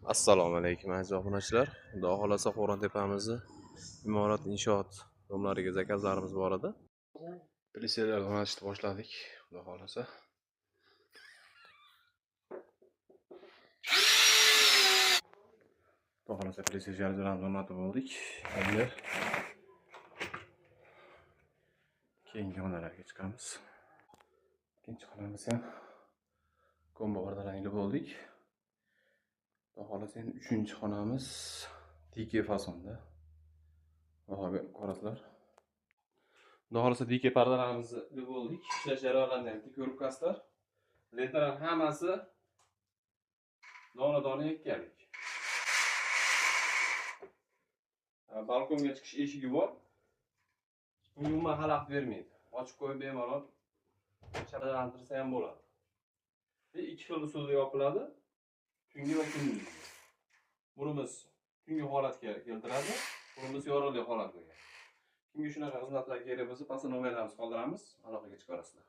Assalomu alaykum aziz obunachilar. Xudo xolasa Qo'ron tepamizni imorat inshoot domlariga zakazlarimiz bor edi. Plitsalarni o'rnatishni boshladik. Xudo xolasa. Xudo xolasa plitsalarni o'rnatib oldik. Endi keyingi xonalarga chiqamiz. Ikkinchi xonamiz ham kombo ordalangi bo'ldik. Xudo xolasa endi uchinchi xonamiz dike fasonda. Bahoga ko'rasizlar. Xudo xolasa dike pardalarimizni bo'ldik. Ishlash jarayonlarini ham ko'ribsizlar. Lentalar hammasi dona yakkalik. Balkonga chiqish eshigi bor. Umuman xalaqit bermaydi. Ochib qo'yib bemalol shabadalantirsa ham bo'ladi. Ikki xil usulda yopiladi. Tungi va kunduzgi. Bunimiz tungi holatga keltiradi, bunimiz yorug'lik holatiga. Kimga shunaqa xizmatlar kerak bo'lsa, pastda nomerlarimizni qoldiramiz, aloqaga chiqarasizlar.